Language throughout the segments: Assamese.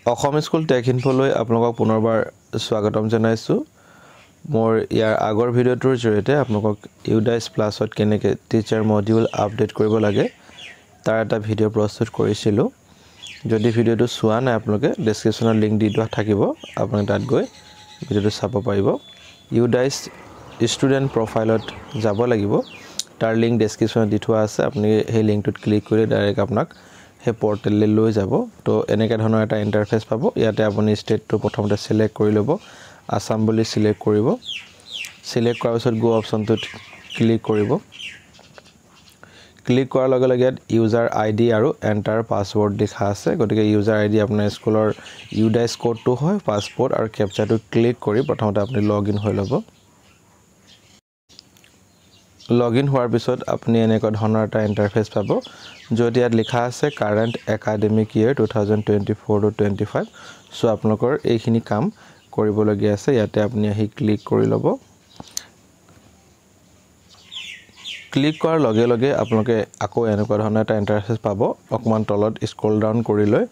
অসম স্কুল টেক ইনফোলৈ আপোনালোকক পুনৰবাৰ স্বাগতম জনাইছোঁ মোৰ ইয়াৰ আগৰ ভিডিঅ'টোৰ জৰিয়তে আপোনালোকক ইউডাইছ প্লাছত কেনেকৈ টিচাৰ মডিউল আপডেট কৰিব লাগে তাৰ এটা ভিডিঅ' প্ৰস্তুত কৰিছিলোঁ যদি ভিডিঅ'টো চোৱা নাই আপোনালোকে ডেছক্ৰিপশ্যনত লিংক দি দিয়া থাকিব আপোনালোকে তাত গৈ ভিডিঅ'টো চাব পাৰিব ইউডাইছ ষ্টুডেণ্ট প্ৰফাইলত যাব লাগিব তাৰ লিংক ডেছক্ৰিপশ্যনত দি থোৱা আছে আপুনি সেই লিংকটোত ক্লিক কৰি ডাইৰেক্ট আপোনাক हे पोर्टल লৈ যাব তো এনেকা ধৰণৰ এটা ইন্টাৰফেস পাব ইয়াতে আপুনি ষ্টেটটো প্ৰথমতে সিলেক্ট কৰি ল'ব আসাম বুলি সিলেক্ট কৰিব সিলেক্ট কৰাৰ পিছত গো অপচনটোত ক্লিক কৰিব ক্লিক কৰাৰ লগে লগে ইউজাৰ আইডি আৰু এন্টাৰ পাসওয়াৰ্ড দেখা আছে গতিকে ইউজাৰ আইডি আপোনাৰ স্কুলৰ ইউডাইছ কোডটো হয় পাসপোৰ্ট আৰু ক্যাপচাটো ক্লিক কৰি প্ৰথমতে আপুনি লগইন হৈ ল'ব লগইন হোৱাৰ পিছত আপুনি এনেকা ধৰণৰ এটা ইন্টাৰফেস পাব যদি ইয়াত লিখা আছে current academic year 2024 to 25 so আপোনালোকৰ এইখিনি কাম কৰিবলগীয়া আছে ইয়াতে আপুনি আহি ক্লিক কৰি ল'ব ক্লিক কৰাৰ লগে লগে আপোনালোকে আকৌ এনেকুৱা ধৰণৰ এটা ইন্টাৰফেস পাব অকমান তলত স্ক্ৰল ডাউন কৰি লৈ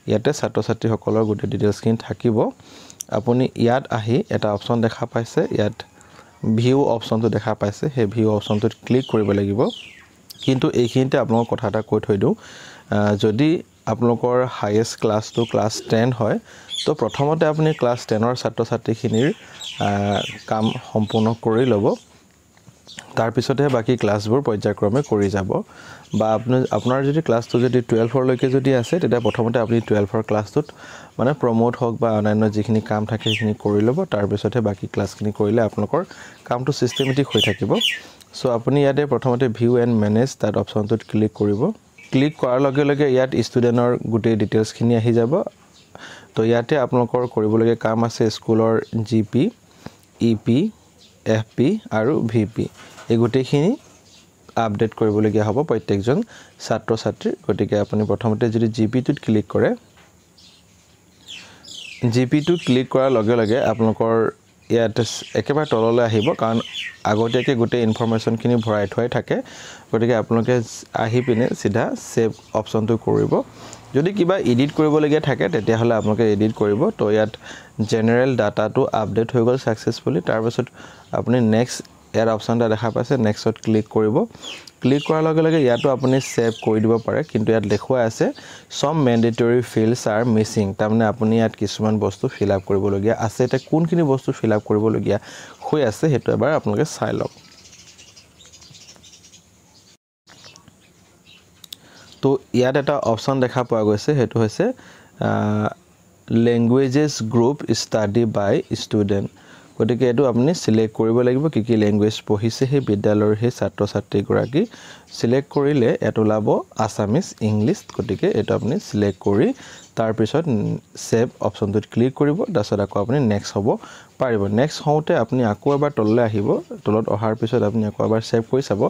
ইয়াতে ছাত্ৰ-ছাত্ৰীসকলৰ গোটেই ডিটেইলছখিনি থাকিব আপুনি ইয়াত আহি এটা অপচন দেখা পাইছে ইয়াত ভিউ অপচনটো দেখা পাইছে হে ভিউ অপচনটোত ক্লিক কৰিব লাগিব কিন্তু এইখিনিতে আপোনাক কথা এটা কৈ থৈ দিও যদি আপোনালোকৰ হাইয়েষ্ট ক্লাছটো ক্লাছ 10 হয় তো প্ৰথমতে আপুনি ক্লাছ 10 ৰ ছাত্ৰ-ছাত্ৰীখিনিৰ কাম সম্পূৰ্ণ কৰি ল'ব তাৰ পিছতে বাকি ক্লাছবোৰ পৰ্যায়ক্ৰমে কৰি যাব বা আপোনাৰ যদি ক্লাছটো যদি 12 লৈকে যদি আছে তেতিয়া প্ৰথমতে আপুনি 12 ৰ ক্লাছটোত মানে প্ৰমোট হওক বা অন্যান্য যিখিনি কাম থাকে সেইখিনি কৰি ল'ব তাৰ পিছতে বাকি ক্লাছখিনি কৰিলে আপোনালোকৰ কামটো সিস্টেমেটিক হৈ থাকিব সো আপুনি ইয়াতে প্ৰথমতে ভিউ এণ্ড মেনেজ তাত অপচনটোত ক্লিক কৰিব ক্লিক কৰাৰ লগে লগে ইয়াত ষ্টুডেণ্টৰ গোটেই ডিটেইলছখিনি আহি যাব তো ইয়াতে আপোনালোকৰ কৰিবলগীয়া কাম আছে স্কুলৰ জিপি ইপি এফপি আৰু ভিপি এই গোটেইখিনি আপডেট কৰিবলগীয়া হ'ব প্ৰত্যেকজন ছাত্ৰ-ছাত্ৰীৰ গতিকে আপুনি প্ৰথমতে যদি জিপিটোত ক্লিক কৰে জিপিটো ক্লিক কৰাৰ লগে লগে আপোনালোকৰ ইয়াতে একেবাৰে তললৈ আহিব কাৰণ আগতীয়াকৈ গোটেই ইনফৰমেশনখিনি ভৰাই থোৱাই থাকে গতিকে আপোনালোকে আহি পিনে সিধা সেভ অপচনটো কৰিব যদি কিবা এডিট কৰিবলগীয়া থাকে তেতিয়া হলে আপোনালোকে এডিট কৰিব তো ইয়াত জেনাৰেল ডাটাটো আপডেট হৈ গল সাকসেসফুলি তাৰ পিছত আপুনি নেক্সট এৰ অপচনটা দেখা পাইছে নেক্সটত ক্লিক কৰিব ক্লিক কৰাৰ লগে লগে ইয়াতো আপুনি সেভ কৰি দিব পাৰে কিন্তু ইয়াত দেখুৱা আছে সম ম্যান্ডেটৰি ফিল্ডস আৰ মিসিং তাৰমানে আপুনি ইয়াত কিছুমান বস্তু ফিল আপ কৰিবলগীয়া আছে এটা কোনখিনি বস্তু ফিল আপ কৰিবলগীয়া হৈ আছে হেতু এবাৰ আপোনালোকে চাই লওক তো ইয়াত এটা অপচন দেখা পোৱা গৈছে হেতু হৈছে ল্যাঙ্গুৱেজেছ গ্ৰুপ ষ্টাডি বাই ষ্টুডেন্ট গতিকে এটো আপুনি সিলেক্ট কৰিব লাগিব কি ল্যাঙ্গুৱেজ পঢ়িছে হে বিদ্যালয়ৰ হে ছাত্ৰ-ছাত্ৰী গৰাকী সিলেক্ট কৰিলে এটো লাব আসামিজ ইংলিশ গতিকে এটো আপুনি সিলেক্ট কৰি তাৰ পিছত সেভ অপচনটোত ক্লিক কৰিব তাৰছত আকৌ আপুনি নেক্সট হ'ব পাৰিব নেক্সট হওঁতে আপুনি আকৌ এবাৰ তললৈ আহিব তলত অহাৰ পিছত আপুনি আকৌ এবাৰ সেভ কৰি চাব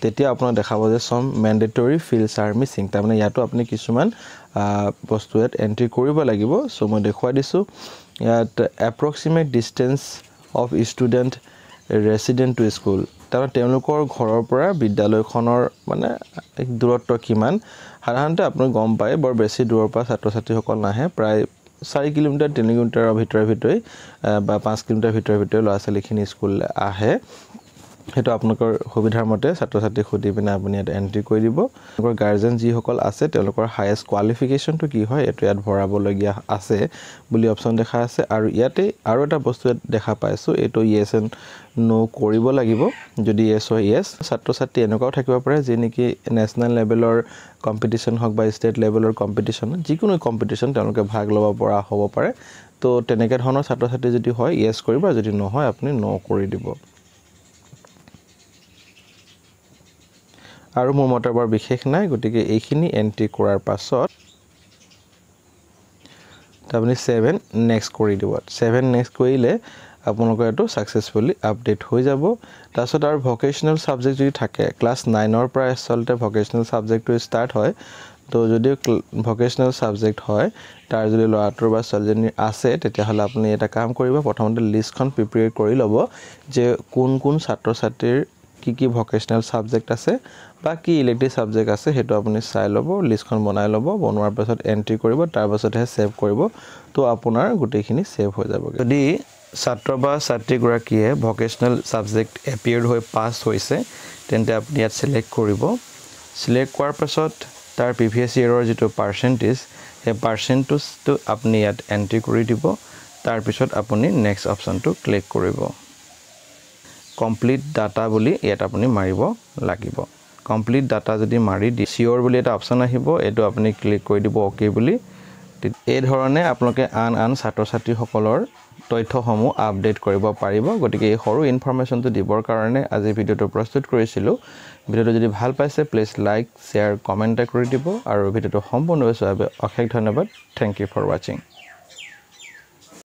তেতিয়া আপোনাক দেখাব যে সম ম্যান্ডেটৰি ফিল্ডস আৰ মিসিং তাৰমানে ইয়াতো আপুনি কিছুমান বস্তু ইয়াত এন্ট্ৰি কৰিব লাগিব সো মই দেখুৱাই দিছো ইয়াত approximate distance of student resident to school তাৰ তেওঁলোকৰ ঘৰৰ পৰা বিদ্যালয়খনৰ মানে এক দূৰত্ব কিমান সাধাৰণতে আপুনি গম পায় বৰ বেছি দূৰৰ পৰা ছাত্ৰ-ছাত্ৰীসকল নাহে প্ৰায় 4 কিলোমিটাৰ 3 কিলোমিটাৰৰ ভিতৰে বা 5 কিলোমিটাৰ ভিতৰে ল'ৰা-ছোৱালীখিনি স্কুল আহে হেতু আপোনালোকৰ সুবিধাৰ মতে ছাত্ৰ-ছাত্ৰী খুদি পিনে আপুনি এটা এন্ট্ৰি কৰি দিব আপোনালোকৰ গাৰ্জেন যি সকল আছে তেওঁলোকৰ হাইয়েষ্ট কোৱালিফিকেশনটো কি হয় এটো ইয়াত ভৰাবলগীয়া আছে বুলি অপচন দেখা আছে আৰু ইয়াতে আৰু এটা বস্তু দেখা পাইছো এটো ইয়েস এণ্ড নো কৰিব লাগিব যদি ইয়েস হয় ইয়েস ছাত্ৰ-ছাত্ৰী এনেকুৱাও থাকিব পাৰে যে নেকি নেশনাল লেভেলৰ কম্পিটিশন হক বা ষ্টেট লেভেলৰ কম্পিটিশন যিকোনো কম্পিটিশন তেওঁলোকে ভাগ ল'ব পৰা হ'ব পাৰে তো তেনেকা ধৰণৰ ছাত্ৰ-ছাত্ৰী যদি হয় ইয়েস কৰিব যদি নহয় আপুনি নো কৰি দিব আৰু মোৰ মতে বৰ বিশেষ নাই গতিকে এইখিনি এন্ট্ৰি কৰাৰ পাছত আপুনি 7 নেক্সট কৰি দিব 7 নেক্সট কৰিলে আপোনালোকৰ এটো সাকসেসফুলি আপডেট হৈ যাব তাৰছত আৰু ভোকেশনাল সাবজেক্ট যদি থাকে ক্লাস 9 ৰ পৰা আসলতে ভোকেশনাল সাবজেক্টটো ষ্টাৰ্ট হয় তো যদি ভোকেশনাল সাবজেক্ট হয় তাৰ যদি ল'ৰাটোৰ বা ছোৱালীজনী আছে তেতিয়া হলে আপুনি এটা কাম কৰিব প্ৰথমতে লিষ্টখন প্ৰিপেয়াৰ কৰি ল'ব যে কোন ছাত্ৰ-ছাত্ৰীৰ কি ভোকেশনাল সাবজেক্ট আছে বা কি ইলেক্টিভ সাবজেক্ট আছে হেতু আপুনি চাই ল'ব লিষ্টখন বনাই ল'ব বনোৱাৰ পাছত এন্ট্ৰি কৰিব তাৰ পাছতহে সেভ কৰিব তো আপোনাৰ গোটেইখিনি সেভ হৈ যাব যদি ছাত্ৰ বা ছাত্ৰী গৰাকীয়ে ভকেশনাল সাবজেক্ট এপিয়াৰ্ড হৈ পাস হৈছে তেন্তে আপুনি ইয়াত সিলেক্ট কৰিব সিলেক্ট কৰাৰ পাছত তাৰ প্ৰিভিয়াস ইয়াৰৰ যেটো পাৰ্চেন্টেজ সেই পাৰ্চেন্টেজটো আপুনি ইয়াত এন্ট্ৰি কৰি দিব তাৰ পিছত আপুনি নেক্সট অপচনটো ক্লিক কৰিব কমপ্লিট ডাটা বুলি ইয়াত আপুনি মাৰিব লাগিব কমপ্লিট ডাটা যদি মাৰি দি সিওৰ বুলি এটা অপচন আহিব এটো আপুনি ক্লিক কৰি দিব ওকে বুলি এই ধৰণে আপোনালোকে আন ছাত্ৰ ছাত্ৰী সকলৰ তথ্যসমূহ আপডেট কৰিব পাৰিব গতিকে এই সৰু ইনফৰমেশনটো দিবৰ কাৰণে আজি ভিডিওটো প্ৰস্তুত কৰিছিলো ভিডিওটো যদি ভাল পাইছে প্লিজ লাইক শেয়াৰ কমেন্ট কৰি দিব আৰু ভিডিওটো সম্পূৰ্ণভাৱে অশেষ ধন্যবাদ থ্যাংক ইউ ফৰ ওয়াচিং